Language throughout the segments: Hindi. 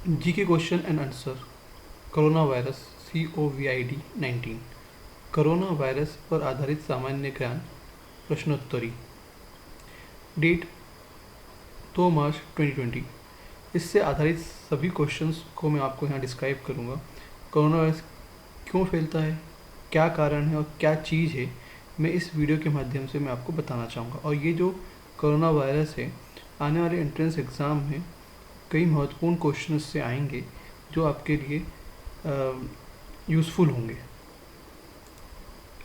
GK question and answer. Corona virus COVID-19 corona virus पर आधारित सामान्य ज्ञान प्रश्नोत्तरी। डेट 2 मार्च 2020। इससे आधारित सभी क्वेश्चंस को मैं आपको यहाँ डिस्क्राइब करूँगा। कोरोना वायरस क्यों फैलता है, क्या कारण है और क्या चीज़ है, मैं इस वीडियो के माध्यम से मैं आपको बताना चाहूँगा। और ये जो कोरोना वायरस है, आने वाले एंट्रेंस एग्ज़ाम में कई महत्वपूर्ण क्वेश्चन से आएंगे जो आपके लिए यूज़फुल होंगे।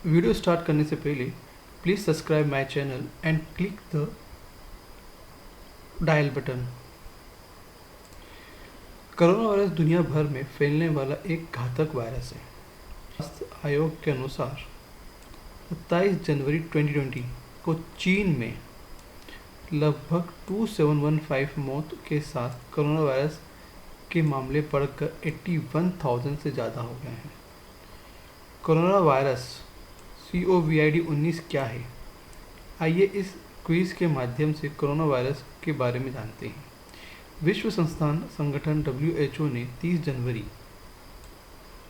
वीडियो स्टार्ट करने से पहले please subscribe my channel and click the dial button. Corona virus दुनिया भर में फैलने वाला एक घातक वायरस है। स्वास्थ्य आयोग के अनुसार 27 जनवरी 2020 को चीन में लगभग 2715 मौत के साथ कोरोना वायरस के मामले बढ़कर 81,000 से ज़्यादा हो गए हैं। कोरोना वायरस COVID-19 क्या है, आइए इस क्विज के माध्यम से कोरोना वायरस के बारे में जानते हैं। विश्व संस्थान संगठन WHO ने 30 जनवरी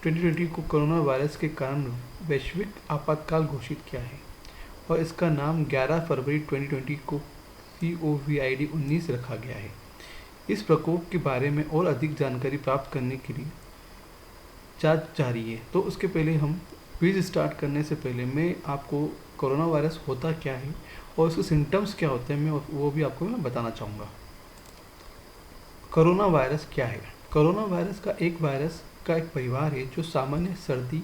2020 को कोरोना वायरस के कारण वैश्विक आपातकाल घोषित किया है और इसका नाम 11 फरवरी 2020 को COVID-19 रखा गया है। इस प्रकोप के बारे में और अधिक जानकारी प्राप्त करने के लिए जांच जारी है। तो उसके पहले हम क्विज स्टार्ट करने से पहले मैं आपको कोरोना वायरस होता क्या है और उसके सिम्टम्स क्या होते हैं मैं वो भी आपको मैं बताना चाहूँगा। कोरोना वायरस क्या है? कोरोना वायरस का एक परिवार है जो सामान्य सर्दी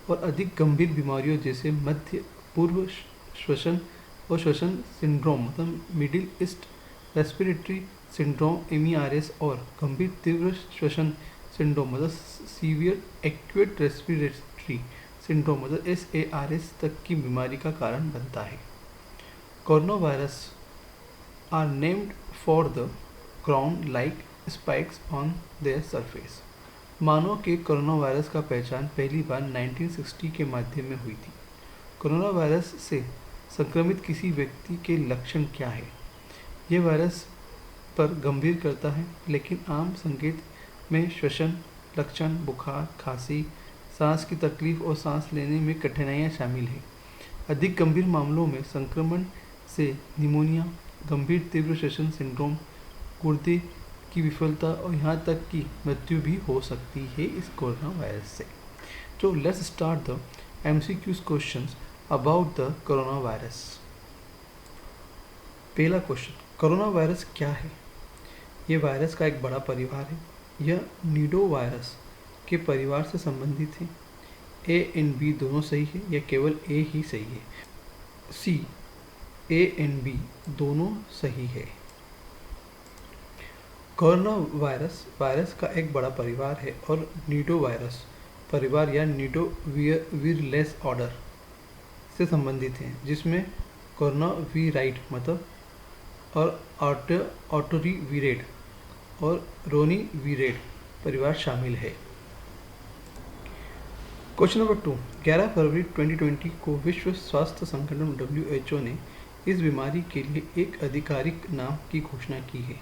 और अधिक गंभीर बीमारियों जैसे मध्य पूर्व श्वसन और श्वसन सिंड्रोम मतलब middle east respiratory syndrome MERS और गंभीर तीव्र श्वसन सिंड्रोम मतलब सीवियर एक्यूट रेस्पिरेटरी सिंड्रोम मतलब SARS तक की बीमारी का कारण बनता है। Corona virus are named for the crown like spikes on their surface. मानव के कोरोना वायरस का पहचान पहली बार 1960 के माध्यम में हुई थी। कोरोना वायरस से संक्रमित किसी व्यक्ति के लक्षण क्या है? यह वायरस पर गंभीर करता है, लेकिन आम संकेत में श्वसन लक्षण, बुखार, खांसी, सांस की तकलीफ और सांस लेने में कठिनाइयां शामिल हैं। अधिक गंभीर मामलों में संक्रमण से निमोनिया, गंभीर तीव्र श्वसन सिंड्रोम, गुर्दे की विफलता और यहाँ तक कि मृत्यु भी हो सकती है इस कोरोना वायरस से। तो let's start the MCQs questions about the corona virus. पहला क्वेश्चन, कोरोना वायरस क्या है? यह वायरस का एक बड़ा परिवार है। यह नीडो वायरस के परिवार से संबंधित है। A and B दोनों सही है या केवल A ही सही है? C, A and B दोनों सही है। कोरोना वायरस का एक बड़ा परिवार है और नीडो वायरस परिवार या नीडो वीरलेस ऑर्डर से संबंधित है, जिसमें कोरोना वीराइड मतलब और ऑटोरी वीरेड और रोनी वीरेड परिवार शामिल है। क्वेश्चन नंबर 2, 11 फरवरी 2020 को विश्व स्वास्थ्य संगठन WHO ने इस बीमारी के लिए एक आधिकारिक नाम की घोषणा की है,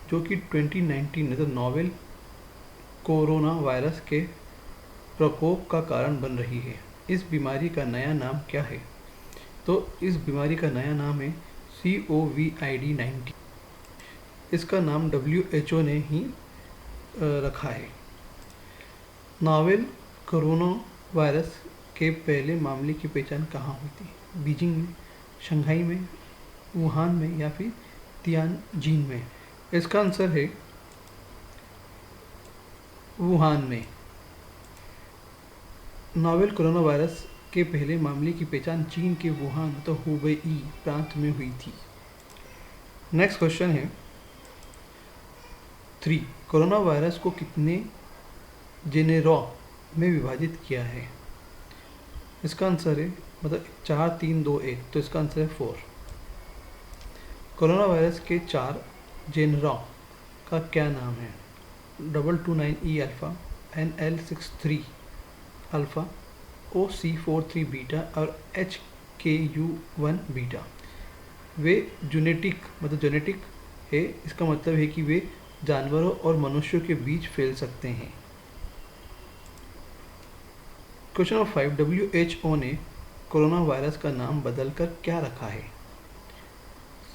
जो कि 2019 मतलब नोवेल कोरोना वायरस के प्रकोप का कारण बन रही है। इस बीमारी का नया नाम क्या है? तो इस बीमारी का नया नाम है COVID-19। इसका नाम WHO ने ही रखा है। नोवेल कोरोना वायरस के पहले मामले की पहचान कहाँ हुई थी? बीजिंग में, शंघाई में, वुहान में या फिर तियानजिन में? इसका आंसर है वुहान में। नोवेल कोरोना वायरस के पहले मामले की पहचान चीन के वुहान तो हुबेई प्रांत में हुई थी। नेक्स्ट क्वेश्चन है 3, कोरोना वायरस को कितने जेनेरॉ में विभाजित किया है? इसका आंसर है मतलब 4, 3, 2, 1, तो इसका आंसर है 4। कोरोना वायरस के 4 जेनरॉ का क्या नाम है? 229E alpha, NL63 alpha, OC43 beta और HKU1 बीटा। वे जेनेटिक है, इसका मतलब है कि वे जानवरों और मनुष्यों के बीच फैल सकते हैं। क्वेश्चन नंबर 5, WHO ने कोरोना वायरस का नाम बदलकर क्या रखा है?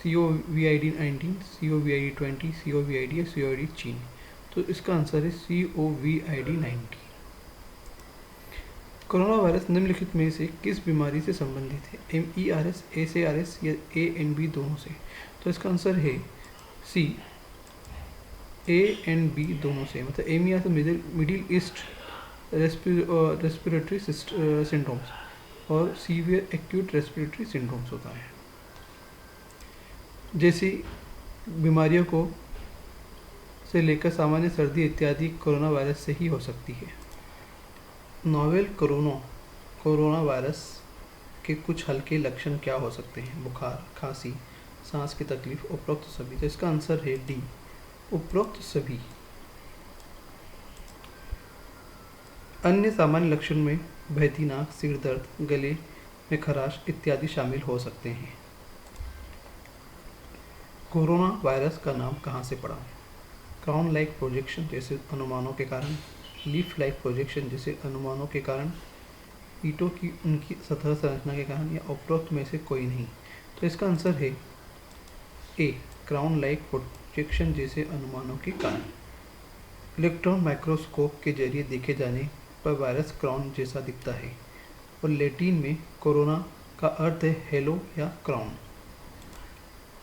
COVID-19, COVID-20, COVID या COVID चीन? तो इसका आंसर है COVID-19। कोरोना वायरस निम्नलिखित में से किस बीमारी से संबंधित है? MERS, SARS या ANB दोनों से? तो इसका आंसर है सी, ANB दोनों से। मतलब MERS middle east respiratory syndromes और सीवियर एक्यूट रेस्पिरेटरी सिंड्रोम्स होता है। जैसी बीमारियों को से लेकर सामान्य सर्दी इत्यादि कोरोना वायरस से ही हो सकती है। नोवेल कोरोना वायरस के कुछ हल्के लक्षण क्या हो सकते हैं? बुखार, खांसी, सांस की तकलीफ, उपरोक्त सभी? तो इसका आंसर है डी, उपरोक्त सभी। अन्य सामान्य लक्षण में बहती नाक, सिर दर्द, गले में खराश इत्यादि शामिल हो सकते हैं। कोरोना वायरस का नाम कहाँ से पड़ा? क्राउन लाइक प्रोजेक्शन जैसे अनुमानों के कारण, लीफ लाइक प्रोजेक्शन जैसे अनुमानों के कारण, ईंटों की उनकी सतह संरचना के कारण, या उपरोक्त में से कोई नहीं? तो इसका आंसर है ए, क्राउन लाइक प्रोजेक्शन जैसे अनुमानों के कारण। इलेक्ट्रॉन माइक्रोस्कोप के जरिए देखे जाने पर वायरस क्राउन जैसा दिखता है और लैटिन में कोरोना का अर्थ है हेलो या क्राउन।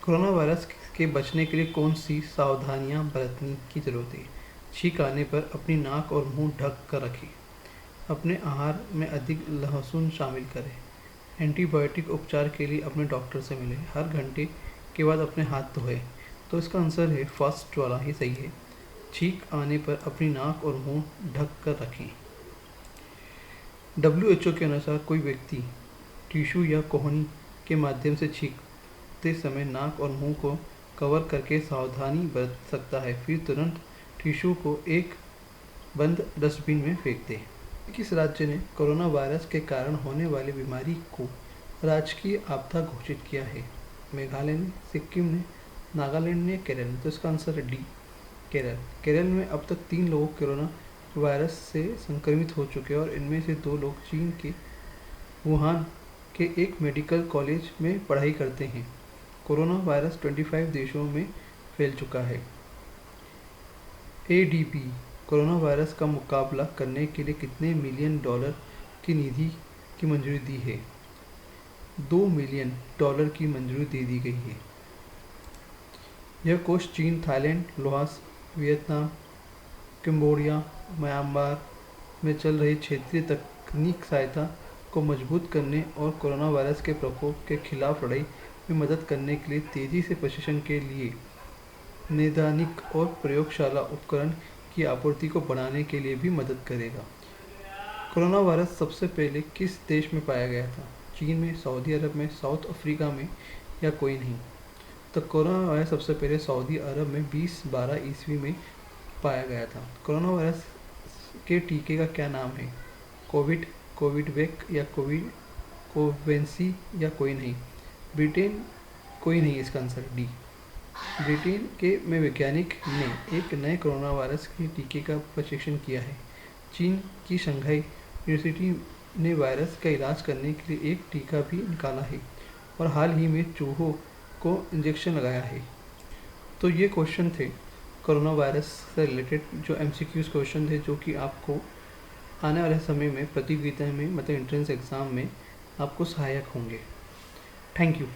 कोरोना वायरस के बचने के लिए कौन सी सावधानियां बरतने की जरूरत है? छींक आने पर अपनी नाक और मुंह ढक कर रखें। अपने आहार में अधिक लहसुन शामिल करें। एंटीबायोटिक उपचार के लिए अपने डॉक्टर से मिलें। हर घंटे के बाद अपने हाथ धोएं। तो इसका आंसर है फर्स्ट वाला ही सही है। छींक आने पर अपनी नाक और मुंह ढक कर रखें। WHO के अनुसार कोई व्यक्ति टिश्यू या कोहनी के माध्यम से छींकते समय नाक और मुंह को कवर करके सावधानी बरत सकता है, फिर तुरंत टिश्यू को एक बंद डस्टबिन में फेंक दें। किस राज्य ने कोरोना वायरस के कारण होने वाली बीमारी को राजकीय आपदा घोषित किया है? मेघालय ने, सिक्किम ने, नागालैंड ने, केरल ने? तो इसका आंसर है डी, केरल। केरल में अब तक 3 लोग कोरोना वायरस से संक्रमित हो चुके हैं और इनमें से 2 लोग चीन के वुहान के एक मेडिकल कॉलेज में पढ़ाई करते हैं। कोरोना वायरस 25 देशों में फैल चुका है। ADB कोरोना वायरस का मुकाबला करने के लिए कितने मिलियन डॉलर की निधि की मंजूरी दी है? $2 मिलियन की मंजूरी दे दी गई है। यह कोष चीन, Thailand, Laos, Vietnam, Cambodia, Myanmar में चल रही क्षेत्रीय तकनीक सहायता को मजबूत करने और कोरोना वायरस के प्रकोप के खिलाफ लड़ाई में मदद करने के लिए तेजी से प्रशिक्षण के लिए नैदानिक और प्रयोगशाला उपकरण की आपूर्ति को बढ़ाने के लिए भी मदद करेगा। कोरोना वायरस सबसे पहले किस देश में पाया गया था? चीन में, सऊदी अरब में, साउथ अफ्रीका में, या कोई नहीं? तो कोरोना वायरस सबसे पहले सऊदी अरब में 2012 ईस्वी में पाया गया था। कोरोना वायरस के टीके का क्या नाम है? कोविडवैक या कोवेंसी या कोई नहीं? ब्रिटेन कोई नहीं, इसका आंसर डी। ब्रिटेन के में वैज्ञानिक ने एक नए कोरोना वायरस के टीके का परीक्षण किया है। चीन की शंघाई यूनिवर्सिटी ने वायरस का इलाज करने के लिए एक टीका भी निकाला है और हाल ही में चूहों को इंजेक्शन लगाया है। तो ये क्वेश्चन थे कोरोना वायरस से रिलेटेड, जो MCQs क्वेश्चन थे, जो कि आपको आने वाले समय में प्रतियोगिता में मतलब एंट्रेंस एग्ज़ाम में आपको सहायक होंगे। Thank you.